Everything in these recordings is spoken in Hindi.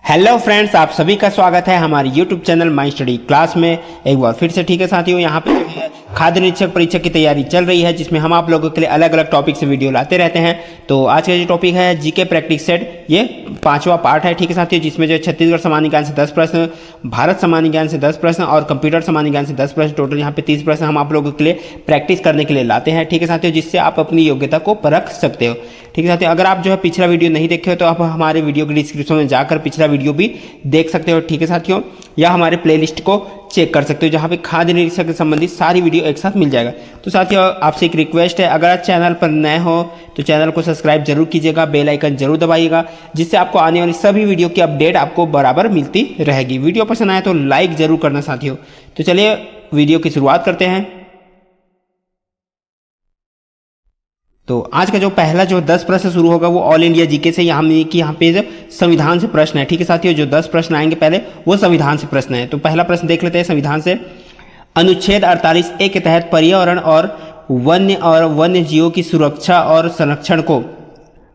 हेलो फ्रेंड्स, आप सभी का स्वागत है हमारे YouTube channel my study class में एक बार फिर से। ठीक है साथियों, यहाँ पे जो है खाद्य निरीक्षक परीक्षा की तैयारी चल रही है, जिसमें हम आप लोगों के लिए अलग अलग टॉपिक से वीडियो लाते रहते हैं। तो आज का जो टॉपिक है जीके प्रैक्टिस सेट, ये 5वां पार्ट है। ठीक है साथियों, जिसमें जो छत्तीसगढ़ सामान्य ज्ञान से 10 प्रश्न, भारत सामान्य ज्ञान से 10 प्रश्न और कंप्यूटर सामान्य ज्ञान से 10 प्रश्न, टोटल यहाँ पे 30 प्रश्न हम आप लोगों के लिए प्रैक्टिस करने के लिए लाते हैं। ठीक है साथियों, जिससे आप अपनी योग्यता को परख सकते हो। ठीक है साथियों, अगर आप जो है पिछला वीडियो नहीं देखे हो तो आप हमारे वीडियो के डिस्क्रिप्शन में जाकर पिछला वीडियो भी देख सकते हो। ठीक है साथियों, या हमारे प्लेलिस्ट को चेक कर सकते हो, जहां पे खाद्य निरीक्षक से संबंधित सारी वीडियो एक साथ मिल जाएगा। तो साथियों, आपसे एक रिक्वेस्ट है, अगर आप चैनल पर नए हो तो चैनल को सब्सक्राइब जरूर कीजिएगा, बेल आइकन जरूर दबाइएगा, जिससे आपको आने वाली सभी वीडियो की अपडेट आपको बराबर मिलती रहेगी। वीडियो पसंद आए तो लाइक जरूर करना साथियों। तो चलिए वीडियो की शुरुआत करते हैं। तो आज का जो पहला जो 10 प्रश्न शुरू होगा वो ऑल इंडिया जीके से, यहाँ पे जो संविधान से प्रश्न है। ठीक है साथियों, जो 10 प्रश्न आएंगे पहले वो संविधान से प्रश्न है। तो पहला प्रश्न देख लेते हैं संविधान से। अनुच्छेद 48A के तहत पर्यावरण और वन्य जीवों की सुरक्षा और संरक्षण को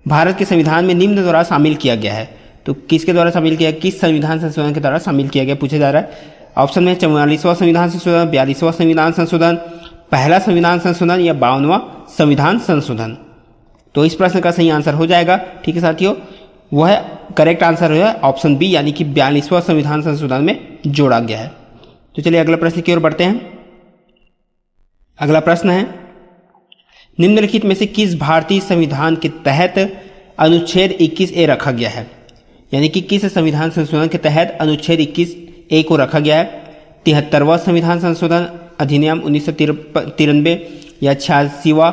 भारत के संविधान में निम्न द्वारा शामिल किया गया है। तो किसके द्वारा शामिल किया, किस संविधान संशोधन के द्वारा शामिल किया गया पूछा जा रहा है। ऑप्शन में 44वां संविधान संशोधन, 42वां संविधान संशोधन, पहला संविधान संशोधन या 52वां संविधान संशोधन। तो इस प्रश्न का सही आंसर हो जाएगा, ठीक है साथियों, वह करेक्ट आंसर हो जाए ऑप्शन बी, यानी कि 42वां संविधान संशोधन में जोड़ा गया है। तो चलिए अगला प्रश्न की ओर बढ़ते हैं। अगला प्रश्न है, निम्नलिखित में से किस भारतीय संविधान के तहत अनुच्छेद 21A रखा गया है, यानी कि किस संविधान संशोधन के तहत अनुच्छेद 21A को रखा गया है। 73वां संविधान संशोधन अधिनियम 1993 या 86वां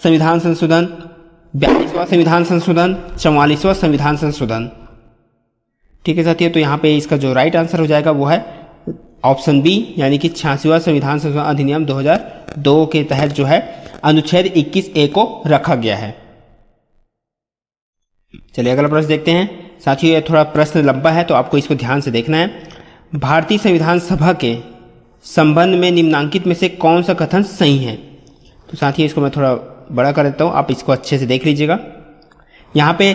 संविधान संशोधन, 42वां संविधान संशोधन, 44वां संविधान संशोधन। ठीक है साथियों, तो यहाँ पे इसका जो राइट आंसर हो जाएगा वो है ऑप्शन बी, यानी कि 86वां संविधान संशोधन अधिनियम 2002 के तहत जो है अनुच्छेद 21A को रखा गया है। चलिए अगला प्रश्न देखते हैं साथियों। ये थोड़ा प्रश्न लंबा है तो आपको इसको ध्यान से देखना है। भारतीय संविधान सभा के संबंध में निम्नांकित में से कौन सा कथन सही है। तो साथियों, इसको मैं थोड़ा बड़ा कर देता हूं, आप इसको अच्छे से देख लीजिएगा। यहाँ पे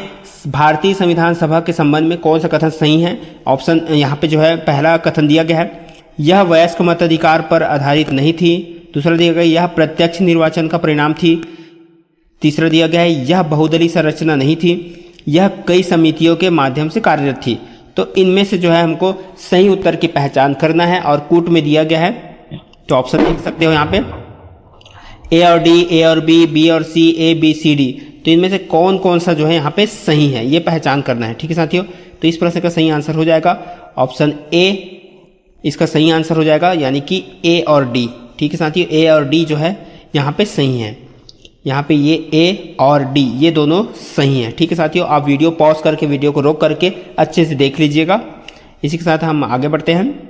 भारतीय संविधान सभा के संबंध में कौन सा कथन सही है। ऑप्शन यहाँ पे जो है पहला कथन दिया गया है, यह वयस्क मताधिकार पर आधारित नहीं थी। दूसरा दिया गया, यह प्रत्यक्ष निर्वाचन का परिणाम थी। तीसरा दिया गया है, यह बहुदलीय संरचना नहीं थी, यह कई समितियों के माध्यम से कार्यरत थी। तो इनमें से जो है हमको सही उत्तर की पहचान करना है और कूट में दिया गया है। तो ऑप्शन देख सकते हो यहाँ पे ए और डी, ए और बी, बी और सी, ए बी सी डी। तो इनमें से कौन कौन सा जो है यहाँ पे सही है ये पहचान करना है। ठीक है साथियों, तो इस प्रश्न का सही आंसर हो जाएगा ऑप्शन ए, इसका सही आंसर हो जाएगा, यानी कि ए और डी। ठीक है साथियों, ए और डी जो है यहाँ पे सही है। यहाँ पे ये ए और डी ये दोनों सही हैं। ठीक है साथियों, आप वीडियो पॉज करके वीडियो को रोक करके अच्छे से देख लीजिएगा। इसी के साथ हम आगे बढ़ते हैं।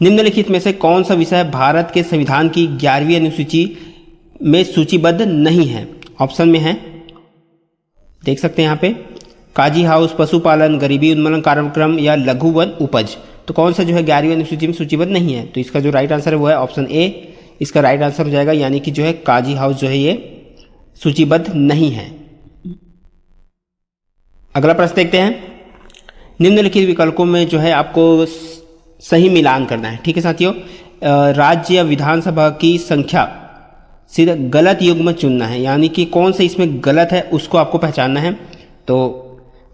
निम्नलिखित में से कौन सा विषय भारत के संविधान की 11वीं अनुसूची में सूचीबद्ध नहीं है। ऑप्शन में है, देख सकते हैं यहाँ पे, काजी हाउस, पशुपालन, गरीबी उन्मूलन कार्यक्रम या लघु वन उपज। तो कौन सा जो है 11वीं अनुसूची में सूचीबद्ध नहीं है। तो इसका जो राइट आंसर है वो है ऑप्शन ए, इसका राइट आंसर हो जाएगा, यानी कि जो है काजी हाउस जो है ये सूचीबद्ध नहीं है। अगला प्रश्न देखते हैं। निम्नलिखित विकल्पों में जो है आपको सही मिलान करना है। ठीक है साथियों, राज्य या विधानसभा की संख्या सीधा गलत युग्म चुनना है, यानी कि कौन सा इसमें गलत है उसको आपको पहचानना है। तो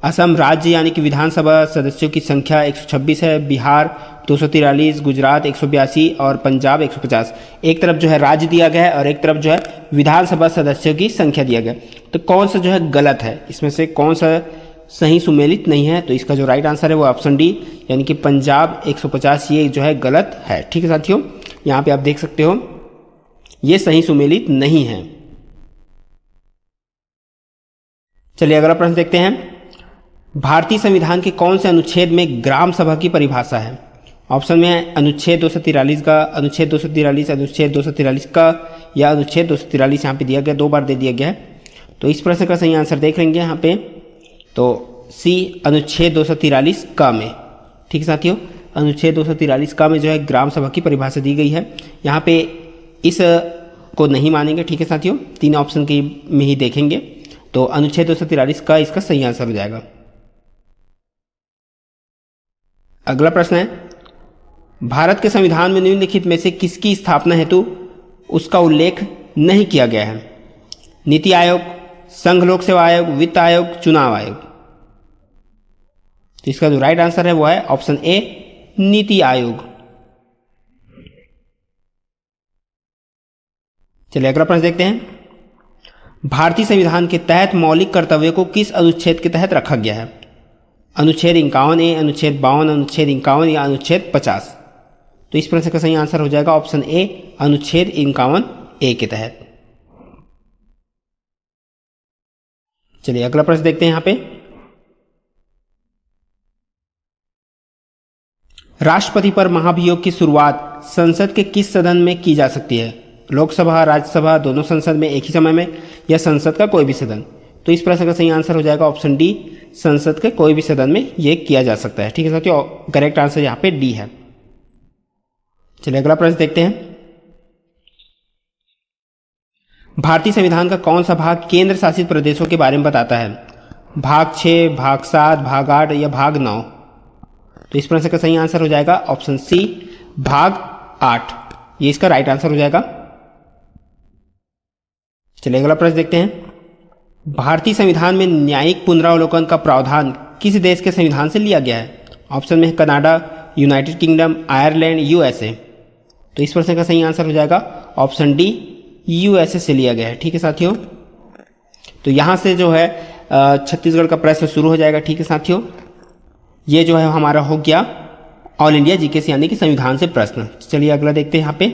असम राज्य यानी कि विधानसभा सदस्यों की संख्या 126 है, बिहार 243, गुजरात 182 और पंजाब 150। एक तरफ जो है राज्य दिया गया है और एक तरफ जो है विधानसभा सदस्यों की संख्या दिया गया। तो कौन सा जो है गलत है, इसमें से कौन सा सही सुमेलित नहीं है। तो इसका जो राइट आंसर है वो ऑप्शन डी, यानी कि पंजाब 150 ये जो है गलत है। ठीक है साथियों, यहाँ पे आप देख सकते हो ये सही सुमेलित नहीं है। चलिए अगला प्रश्न देखते हैं। भारतीय संविधान के कौन से अनुच्छेद में ग्राम सभा की परिभाषा है। ऑप्शन में है अनुच्छेद 243 का, अनुच्छेद 243, अनुच्छेद 243 का या अनुच्छेद 243 यहाँ पे दिया गया, 2 बार दे दिया गया है। तो इस प्रश्न का सही आंसर देख लेंगे यहाँ पे, तो सी अनुच्छेद 243 का में। ठीक है साथियों, अनुच्छेद 243 का में जो है ग्राम सभा की परिभाषा दी गई है। यहाँ पे इस को नहीं मानेंगे। ठीक है साथियों, 3 ऑप्शन की में ही देखेंगे। तो अनुच्छेद 243 का इसका सही आंसर हो जाएगा। अगला प्रश्न है, भारत के संविधान में निम्नलिखित में से किसकी स्थापना हेतु उसका उल्लेख नहीं किया गया है? नीति आयोग, संघ लोक सेवा आयोग, वित्त आयोग, चुनाव आयोग। तो इसका जो राइट आंसर है वो है ऑप्शन ए, नीति आयोग। चलिए अगला प्रश्न देखते हैं, भारतीय संविधान के तहत मौलिक कर्तव्यों को किस अनुच्छेद के तहत रखा गया है? अनुच्छेद 51A, अनुच्छेद 52, अनुच्छेद 51 या अनुच्छेद 50। तो इस प्रश्न का सही आंसर हो जाएगा ऑप्शन ए, अनुच्छेद 51A के तहत। चलिए अगला प्रश्न देखते हैं यहां पे, राष्ट्रपति पर महाभियोग की शुरुआत संसद के किस सदन में की जा सकती है? लोकसभा, राज्यसभा, दोनों संसद में एक ही समय में, या संसद का कोई भी सदन? तो इस प्रश्न का सही आंसर हो जाएगा ऑप्शन डी, संसद के कोई भी सदन में यह किया जा सकता है। ठीक है साथियों, करेक्ट आंसर यहां पे डी है। चलिए अगला प्रश्न देखते हैं, भारतीय संविधान का कौन सा भाग केंद्र शासित प्रदेशों के बारे में बताता है? भाग 6, भाग 7, भाग 8 या भाग 9? तो इस प्रश्न का सही आंसर हो जाएगा ऑप्शन सी, भाग 8। ये इसका राइट आंसर हो जाएगा। चलिए अगला प्रश्न देखते हैं, भारतीय संविधान में न्यायिक पुनरावलोकन का प्रावधान किस देश के संविधान से लिया गया है? ऑप्शन में है Canada, United kingdom, Ireland, USA. तो इस प्रश्न का सही आंसर हो जाएगा ऑप्शन डी, यूएसए से लिया गया है। ठीक है साथियों, तो यहां से जो है छत्तीसगढ़ का प्रश्न शुरू हो जाएगा। ठीक है साथियों, ये जो है हमारा हो गया ऑल इंडिया जीके से यानी कि संविधान से प्रश्न। चलिए अगला देखते हैं, यहाँ पे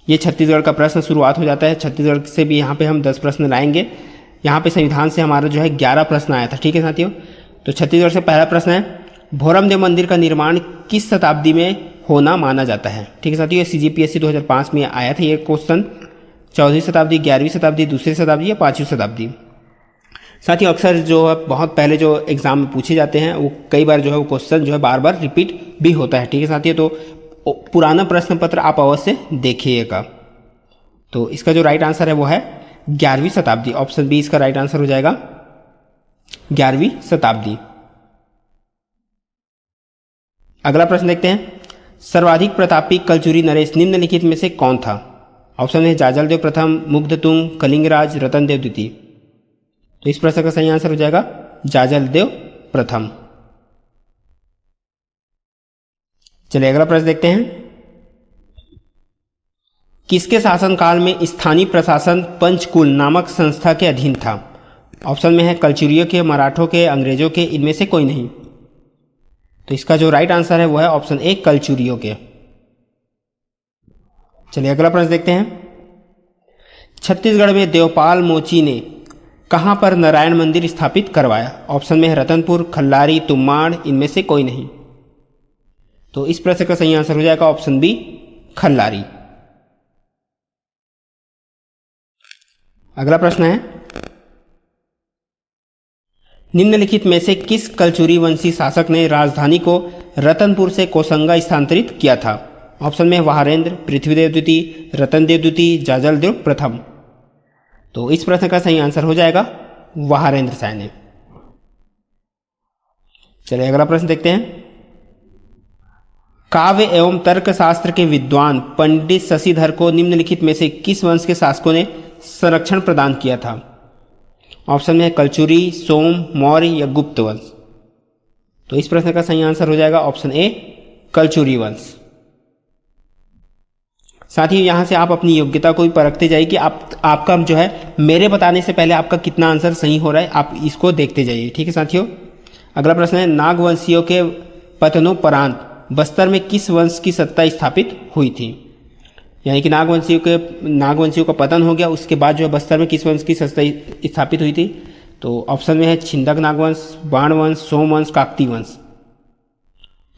ये छत्तीसगढ़ का प्रश्न शुरुआत हो जाता है। छत्तीसगढ़ से भी यहाँ पे हम 10 प्रश्न लाएंगे। यहाँ पे संविधान से हमारा जो है 11 प्रश्न आया था। ठीक है साथियों, तो छत्तीसगढ़ से पहला प्रश्न है, भोरमदेव मंदिर का निर्माण किस शताब्दी में होना माना जाता है? ठीक है साथियों, CGPSC 2005 में आया था ये क्वेश्चन। 14वीं शताब्दी, 11वीं शताब्दी, दूसरी शताब्दी या 5वीं शताब्दी? साथियों अक्सर जो है बहुत पहले जो एग्जाम में पूछे जाते हैं वो कई बार जो है वो क्वेश्चन जो है बार बार रिपीट भी होता है। ठीक है साथियों, तो पुराना प्रश्न पत्र आप अवश्य देखिएगा। तो इसका जो राइट आंसर है वो है 11वीं शताब्दी। ऑप्शन बी इसका राइट आंसर हो जाएगा, 11वीं शताब्दी। अगला प्रश्न देखते हैं, सर्वाधिक प्रतापी कलचुरी नरेश निम्नलिखित में से कौन था? ऑप्शन है जाजलदेव प्रथम, मुग्धतुंग, कलिंगराज, रतनदेव द्वितीय। तो इस प्रश्न का सही आंसर हो जाएगा जाजलदेव प्रथम। चलिए अगला प्रश्न देखते हैं, किसके शासनकाल में स्थानीय प्रशासन पंचकुल नामक संस्था के अधीन था? ऑप्शन में है कलचुरियों के, मराठों के, अंग्रेजों के, इनमें से कोई नहीं। तो इसका जो राइट आंसर है वो है ऑप्शन ए, कलचुरियों के। चलिए अगला प्रश्न देखते हैं, छत्तीसगढ़ में देवपाल मोची ने कहां पर नारायण मंदिर स्थापित करवाया? ऑप्शन में है रतनपुर, खल्लारी, तुम्माड़, इनमें से कोई नहीं। तो इस प्रश्न का सही आंसर हो जाएगा ऑप्शन बी, खल्लारी। अगला प्रश्न है, निम्नलिखित में से किस कलचुरी वंशी शासक ने राजधानी को रतनपुर से कोसंगा स्थानांतरित किया था? ऑप्शन में वहारेंद्र, पृथ्वीदेव द्वितीय, रतनदेव द्वितीय, जाजलदेव प्रथम। तो इस प्रश्न का सही आंसर हो जाएगा वहारेंद्र शाह ने। चलिए अगला प्रश्न देखते हैं, काव्य एवं तर्कशास्त्र के विद्वान पंडित शशिधर को निम्नलिखित में से किस वंश के शासकों ने संरक्षण प्रदान किया था? ऑप्शन में है कलचुरी, सोम, मौर्य या गुप्त वंश। तो इस प्रश्न का सही आंसर हो जाएगा ऑप्शन ए, कलचुरी वंश। साथ ही यहां से आप अपनी योग्यता को भी परखते जाइए कि आपका जो है मेरे बताने से पहले आपका कितना आंसर सही हो रहा है, आप इसको देखते जाइए। ठीक है साथियों, अगला प्रश्न है, नागवंशियों के पतनोपरांत बस्तर में किस वंश की सत्ता स्थापित हुई थी? यानी कि नागवंशियों का पतन हो गया, उसके बाद जो है बस्तर में किस वंश की सत्ता स्थापित हुई थी? तो ऑप्शन में है छिंदक नागवंश, बाण वंश, सोमवंश, काकती वंश।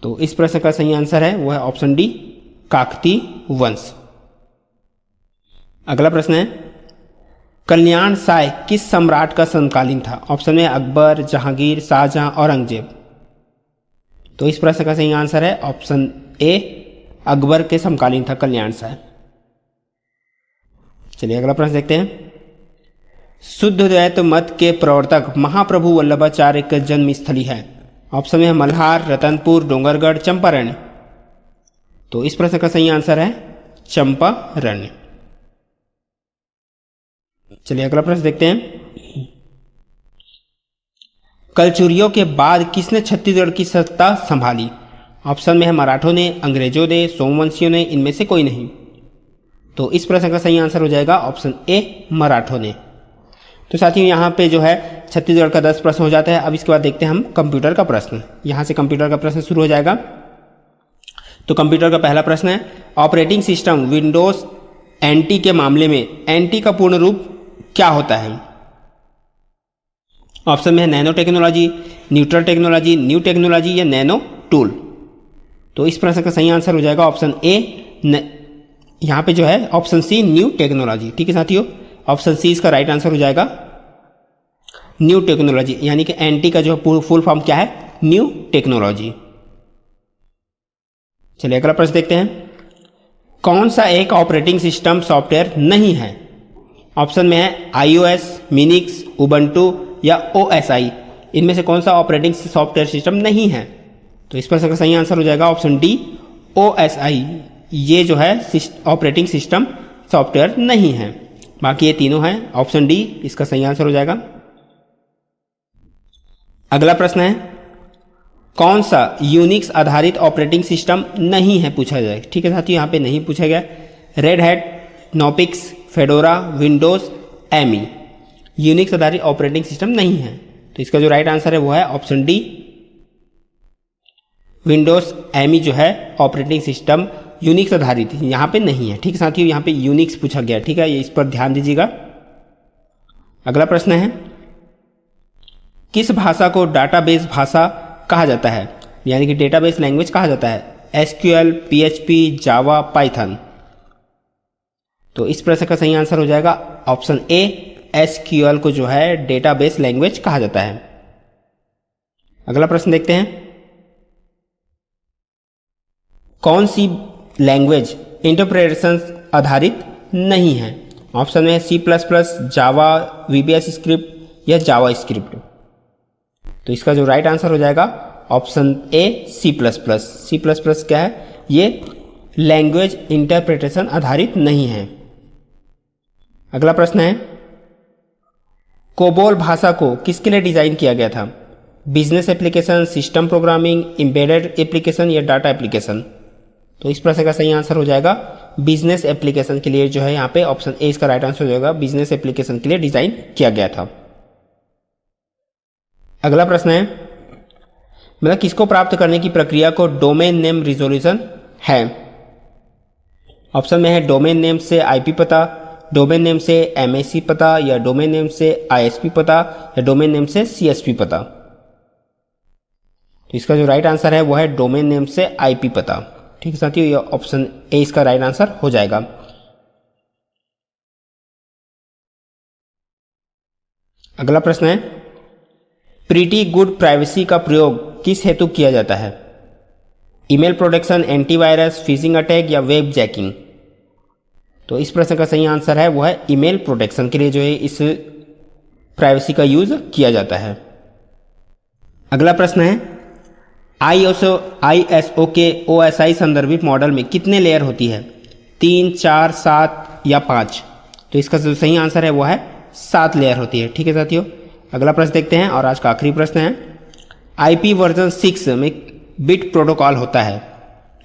तो इस प्रश्न का सही आंसर है वो है ऑप्शन डी, काकती वंश। अगला प्रश्न है, कल्याण साय किस सम्राट का समकालीन था? ऑप्शन में अकबर, जहांगीर, शाहजहां, औरंगजेब। तो इस प्रश्न का सही आंसर है ऑप्शन ए, अकबर के समकालीन था कल्याण साय। चलिए अगला प्रश्न देखते हैं, शुद्ध द्वैत मत के प्रवर्तक महाप्रभु वल्लभाचार्य का जन्म स्थली है? ऑप्शन में है मल्हार, रतनपुर, डोंगरगढ़, चंपारण्य। तो इस प्रश्न का सही आंसर है चंपारण्य। चलिए अगला प्रश्न देखते हैं। कलचुरियों के बाद किसने छत्तीसगढ़ की सत्ता संभाली? ऑप्शन में है मराठों ने, अंग्रेजों ने, सोमवंशियों ने, इनमें से कोई नहीं। तो इस प्रश्न का सही आंसर हो जाएगा ऑप्शन ए, मराठों ने। तो साथियों यहाँ पे जो है छत्तीसगढ़ का 10 प्रश्न हो जाता है। अब इसके बाद देखते हैं हम कंप्यूटर का प्रश्न। यहाँ से कंप्यूटर का प्रश्न शुरू हो जाएगा। तो कंप्यूटर का पहला प्रश्न है, ऑपरेटिंग सिस्टम विंडोज एनटी के मामले में एनटी का पूर्ण रूप क्या होता है? ऑप्शन में है nano technology, neutral technology, new technology या नैनो टूल। तो इस प्रश्न का सही आंसर हो जाएगा ऑप्शन ए, यहाँ पे जो है ऑप्शन सी, न्यू टेक्नोलॉजी। ठीक है साथियों, ऑप्शन सी इसका राइट आंसर हो जाएगा न्यू टेक्नोलॉजी, यानी कि एनटी का जो फुल फॉर्म क्या है? New technology. चलिए अगला प्रश्न देखते हैं। कौन सा एक ऑपरेटिंग सिस्टम सॉफ्टवेयर नहीं है? ऑप्शन में है iOS, मिनिक्स, उबंटू या OSI। इनमें से कौन सा ऑपरेटिंग सॉफ्टवेयर सिस्टम नहीं है? तो इस प्रश्न का सही आंसर हो जाएगा ऑप्शन डी, OSI। ये जो है ऑपरेटिंग सिस्टम सॉफ्टवेयर नहीं है, बाकी ये तीनों हैं। ऑप्शन डी इसका सही आंसर हो जाएगा। अगला प्रश्न है, कौन सा यूनिक्स आधारित ऑपरेटिंग सिस्टम नहीं है पूछा जाए। ठीक है साथियों, यहाँ पे नहीं पूछा गया। Red Hat, Knoppix, Fedora, Windows, एमी, यूनिक्स आधारित ऑपरेटिंग सिस्टम नहीं है। तो इसका जो राइट आंसर है वो है ऑप्शन डी, विंडोज एमी जो है ऑपरेटिंग सिस्टम यूनिक्स आधारित यहाँ पे नहीं है। ठीक है साथियों, यहाँ पे यूनिक्स पूछा गया। ठीक है, ये इस पर ध्यान दीजिएगा। अगला प्रश्न है, किस भाषा को डाटाबेस भाषा कहा जाता है, यानी कि डेटाबेस लैंग्वेज कहा जाता है? SQL, PHP, जावा, पाइथन। तो इस प्रश्न का सही आंसर हो जाएगा ऑप्शन ए, SQL को जो है डेटाबेस लैंग्वेज कहा जाता है। अगला प्रश्न देखते हैं, कौन सी लैंग्वेज इंटरप्रिटेशन आधारित नहीं है? ऑप्शन में है C++, जावा, VBS स्क्रिप्ट या जावा स्क्रिप्ट। तो इसका जो राइट आंसर हो जाएगा ऑप्शन ए, C++। C++ क्या है? ये लैंग्वेज इंटरप्रिटेशन आधारित नहीं है। अगला प्रश्न है, कोबोल भाषा को किसके लिए डिजाइन किया गया था? Business application, system programming, embedded application या डाटा एप्लीकेशन। तो इस प्रश्न का सही आंसर हो जाएगा बिजनेस एप्लीकेशन के लिए जो है यहाँ पे ऑप्शन ए इसका राइट आंसर हो जाएगा, बिजनेस एप्लीकेशन के लिए डिजाइन किया गया था। अगला प्रश्न है, मतलब किसको प्राप्त करने की प्रक्रिया को डोमेन नेम रिजोल्यूशन है? ऑप्शन में है डोमेन नेम से आईपी पता, डोमेन नेम से एमएसी पता या डोमेन नेम से आईएसपी पता या डोमेन नेम से सीएसपी पता। तो इसका जो राइट आंसर है वो है डोमेन नेम से आईपी पता। ठीक है साथियों, ये ऑप्शन ए इसका राइट आंसर हो जाएगा। अगला प्रश्न है, प्रीटी गुड प्राइवेसी का प्रयोग किस हेतु किया जाता है? Email protection, antivirus, phishing attack या वेब जैकिंग। तो इस प्रश्न का सही आंसर है वो है ईमेल प्रोटेक्शन के लिए जो है इस प्राइवेसी का यूज किया जाता है। अगला प्रश्न है, ISO के OSI संदर्भित मॉडल में कितने लेयर होती है? 3, 4, 7 या 5। तो इसका जो सही आंसर है वो है 7 लेयर होती है। ठीक है साथियों, अगला प्रश्न देखते हैं और आज का आखिरी प्रश्न है, IP वर्जन 6 में बिट प्रोटोकॉल होता है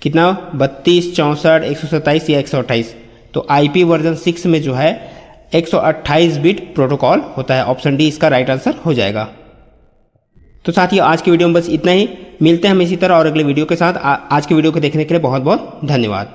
कितना? 32, 64, 127 या 128। तो IP वर्जन 6 में जो है 128 बिट प्रोटोकॉल होता है। ऑप्शन डी इसका राइट आंसर हो जाएगा। तो साथियों आज की वीडियो में बस इतना ही। मिलते हैं हम इसी तरह और अगले वीडियो के साथ। आज की वीडियो को देखने के लिए बहुत बहुत धन्यवाद।